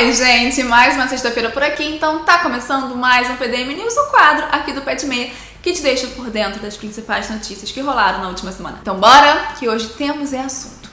Oi, gente! Mais uma sexta-feira por aqui, então tá começando mais um PDM News, o quadro aqui do Pé de Meia, que te deixa por dentro das principais notícias que rolaram na última semana. Então bora, que hoje temos assunto.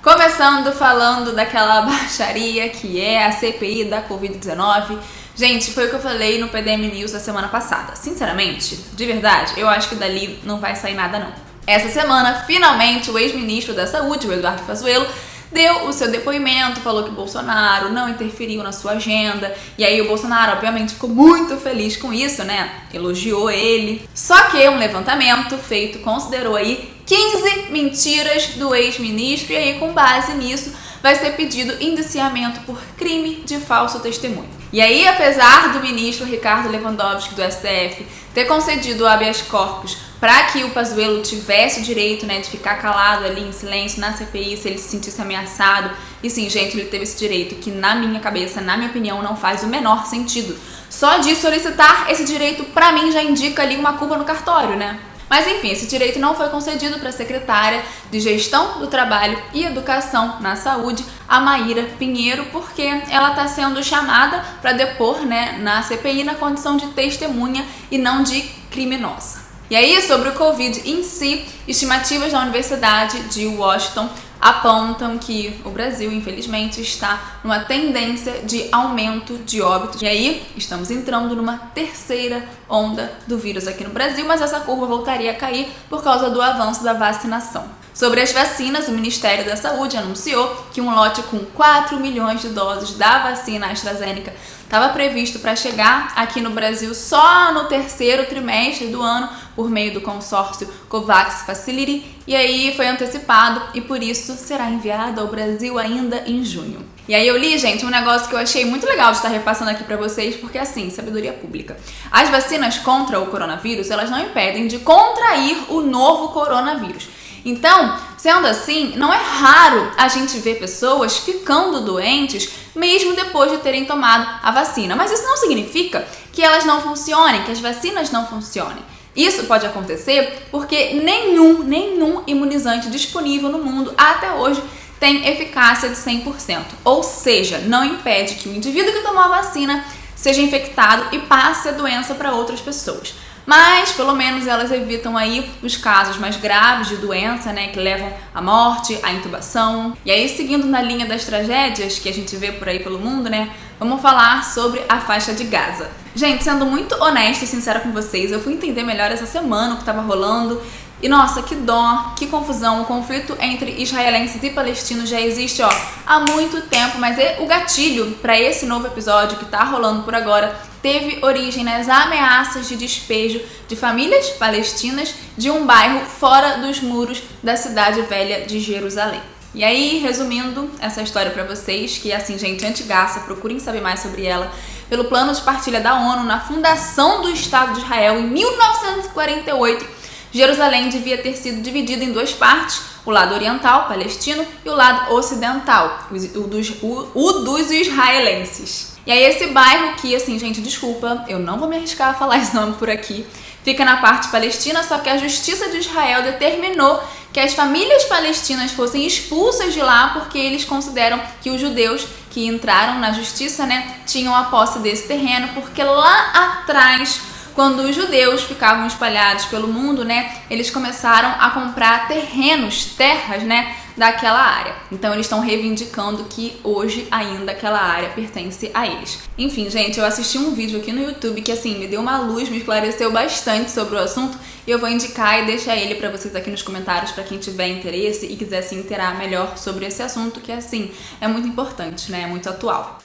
Começando falando daquela baixaria que é a CPI da Covid-19. Gente, foi o que eu falei no PDM News da semana passada. Sinceramente, de verdade, eu acho que dali não vai sair nada não. Essa semana, finalmente, o ex-ministro da Saúde, o Eduardo Pazuello, deu o seu depoimento, falou que o Bolsonaro não interferiu na sua agenda. E aí o Bolsonaro, obviamente, ficou muito feliz com isso, né? Elogiou ele. Só que um levantamento feito considerou aí 15 mentiras do ex-ministro. E aí, com base nisso, vai ser pedido indiciamento por crime de falso testemunho. E aí, apesar do ministro Ricardo Lewandowski do STF ter concedido o habeas corpus para que o Pazuello tivesse o direito, né, de ficar calado ali em silêncio na CPI se ele se sentisse ameaçado, e sim, gente, ele teve esse direito que na minha cabeça, na minha opinião, não faz o menor sentido. Só de solicitar esse direito, pra mim, já indica ali uma culpa no cartório, né? Mas enfim, esse direito não foi concedido para a secretária de Gestão do Trabalho e Educação na Saúde, a Maíra Pinheiro, porque ela está sendo chamada para depor, né, na CPI na condição de testemunha e não de criminosa. E aí, sobre o Covid em si, estimativas da Universidade de Washington apontam que o Brasil, infelizmente, está numa tendência de aumento de óbitos. E aí, estamos entrando numa terceira onda do vírus aqui no Brasil, mas essa curva voltaria a cair por causa do avanço da vacinação. Sobre as vacinas, o Ministério da Saúde anunciou que um lote com 4 milhões de doses da vacina AstraZeneca estava previsto para chegar aqui no Brasil só no terceiro trimestre do ano por meio do consórcio COVAX Facility, e aí foi antecipado e por isso será enviado ao Brasil ainda em junho. E aí eu li, gente, um negócio que eu achei muito legal de estar repassando aqui para vocês, porque assim, sabedoria pública. As vacinas contra o coronavírus, elas não impedem de contrair o novo coronavírus. Então, sendo assim, não é raro a gente ver pessoas ficando doentes mesmo depois de terem tomado a vacina. Mas isso não significa que elas não funcionem, que as vacinas não funcionem. Isso pode acontecer porque nenhum imunizante disponível no mundo até hoje tem eficácia de 100%. Ou seja, não impede que o indivíduo que tomou a vacina seja infectado e passe a doença para outras pessoas. Mas, pelo menos, elas evitam aí os casos mais graves de doença, né, que levam à morte, à intubação. E aí, seguindo na linha das tragédias que a gente vê por aí pelo mundo, né, vamos falar sobre a faixa de Gaza. Gente, sendo muito honesta e sincera com vocês, eu fui entender melhor essa semana o que estava rolando. E nossa, que dó, que confusão. O conflito entre israelenses e palestinos já existe, há muito tempo, mas o gatilho para esse novo episódio que tá rolando por agora teve origem nas ameaças de despejo de famílias palestinas de um bairro fora dos muros da cidade velha de Jerusalém. E aí, resumindo essa história para vocês, que é assim, gente, antigaça, procurem saber mais sobre ela, pelo plano de partilha da ONU, na fundação do Estado de Israel em 1948, Jerusalém devia ter sido dividida em duas partes, o lado oriental, palestino, e o lado ocidental, o dos israelenses. E aí esse bairro que, assim, gente, desculpa, eu não vou me arriscar a falar esse nome por aqui, fica na parte palestina, só que a Justiça de Israel determinou que as famílias palestinas fossem expulsas de lá porque eles consideram que os judeus que entraram na justiça, né, tinham a posse desse terreno, porque lá atrás, quando os judeus ficavam espalhados pelo mundo, né, eles começaram a comprar terras, né, daquela área. Então eles estão reivindicando que hoje ainda aquela área pertence a eles. Enfim, gente, eu assisti um vídeo aqui no YouTube que, assim, me deu uma luz, me esclareceu bastante sobre o assunto, e eu vou indicar e deixar ele para vocês aqui nos comentários para quem tiver interesse e quiser se inteirar melhor sobre esse assunto, que, assim, é muito importante, né, é muito atual.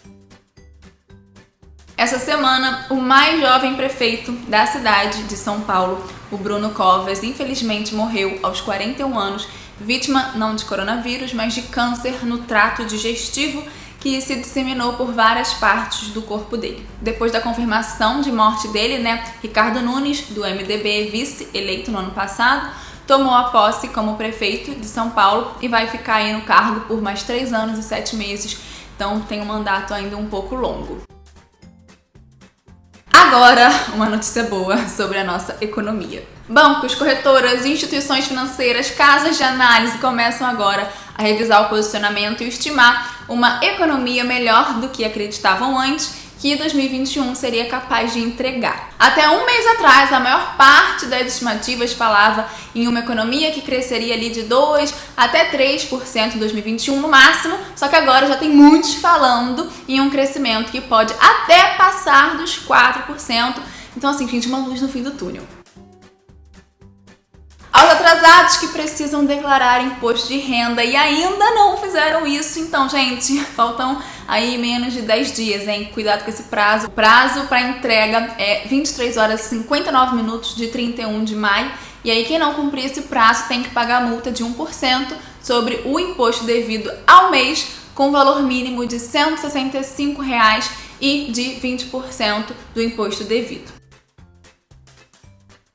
Essa semana, o mais jovem prefeito da cidade de São Paulo, o Bruno Covas, infelizmente morreu aos 41 anos, vítima não de coronavírus, mas de câncer no trato digestivo que se disseminou por várias partes do corpo dele. Depois da confirmação de morte dele, né, Ricardo Nunes, do MDB, vice eleito no ano passado, tomou a posse como prefeito de São Paulo e vai ficar aí no cargo por mais 3 anos e 7 meses, então tem um mandato ainda um pouco longo. Agora, uma notícia boa sobre a nossa economia. Bancos, corretoras, instituições financeiras, casas de análise começam agora a revisar o posicionamento e estimar uma economia melhor do que acreditavam antes, que 2021 seria capaz de entregar. Até um mês atrás, a maior parte das estimativas falava em uma economia que cresceria ali de 2 até 3% em 2021 no máximo, só que agora já tem muitos falando em um crescimento que pode até passar dos 4%. Então assim, gente, uma luz no fim do túnel. Aos atrasados que precisam declarar imposto de renda e ainda não fizeram isso, então, gente, faltam aí menos de 10 dias, hein? Cuidado com esse prazo. O prazo para entrega é 23 horas e 59 minutos de 31 de maio. E aí, quem não cumprir esse prazo tem que pagar a multa de 1% sobre o imposto devido ao mês, com valor mínimo de R$ 165 e de 20% do imposto devido.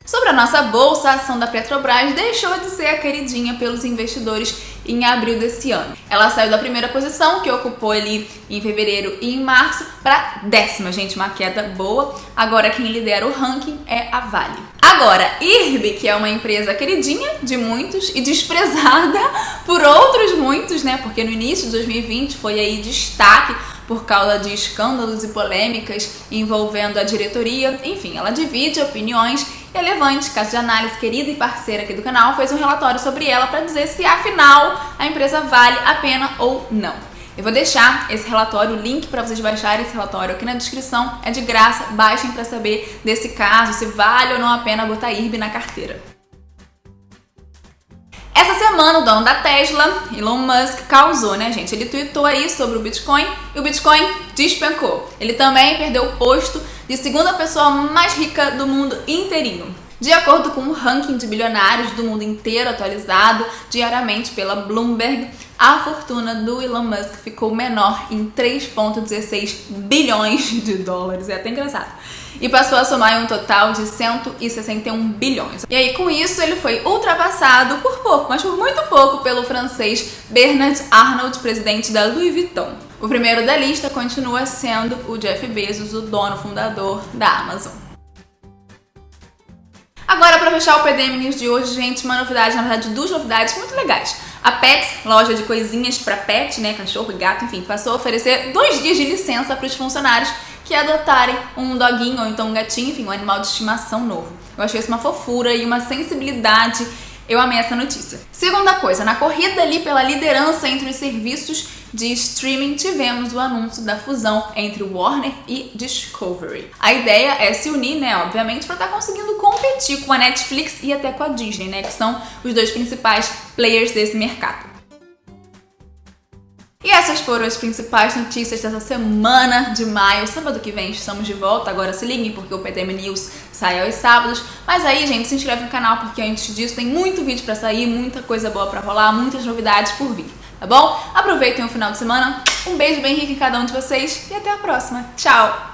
Sobre a nossa bolsa, a ação da Petrobras deixou de ser a queridinha pelos investidores em abril desse ano. Ela saiu da primeira posição, que ocupou ali em fevereiro e em março, para 10ª, gente, uma queda boa. Agora quem lidera o ranking é a Vale. Agora, IRB, que é uma empresa queridinha de muitos e desprezada por outros muitos, né? Porque no início de 2020 foi aí destaque por causa de escândalos e polêmicas envolvendo a diretoria. Enfim, ela divide opiniões. Relevante, Casa de Análise, querida e parceira aqui do canal, fez um relatório sobre ela para dizer se afinal a empresa vale a pena ou não. Eu vou deixar esse relatório, o link para vocês baixarem esse relatório aqui na descrição, é de graça, baixem para saber desse caso, se vale ou não a pena botar IRB na carteira. Essa semana o dono da Tesla, Elon Musk, causou, né, gente? Ele tweetou aí sobre o Bitcoin e o Bitcoin despencou. Ele também perdeu o posto de segunda pessoa mais rica do mundo inteirinho. De acordo com o ranking de bilionários do mundo inteiro atualizado diariamente pela Bloomberg, a fortuna do Elon Musk ficou menor em 3,16 bilhões de dólares. É até engraçado. E passou a somar um total de 161 bilhões. E aí, com isso, ele foi ultrapassado por pouco, mas por muito pouco, pelo francês Bernard Arnault, presidente da Louis Vuitton. O primeiro da lista continua sendo o Jeff Bezos, o dono fundador da Amazon. Agora, para fechar o PDM News de hoje, gente, uma novidade, na verdade, duas novidades muito legais. A Pets, loja de coisinhas para pet, né, cachorro e gato, enfim, passou a oferecer 2 dias de licença para os funcionários que adotarem um doguinho ou então um gatinho, enfim, um animal de estimação novo. Eu achei isso uma fofura e uma sensibilidade. Eu amei essa notícia. Segunda coisa, na corrida ali pela liderança entre os serviços de streaming, tivemos o anúncio da fusão entre Warner e Discovery. A ideia é se unir, né, obviamente, para estar conseguindo competir com a Netflix e até com a Disney, né, que são os dois principais players desse mercado. E essas foram as principais notícias dessa semana de maio. Sábado que vem estamos de volta, agora se liguem porque o PDM News sai aos sábados. Mas aí, gente, se inscreve no canal porque antes disso tem muito vídeo pra sair, muita coisa boa pra rolar, muitas novidades por vir, tá bom? Aproveitem o final de semana, um beijo bem rico em cada um de vocês e até a próxima. Tchau!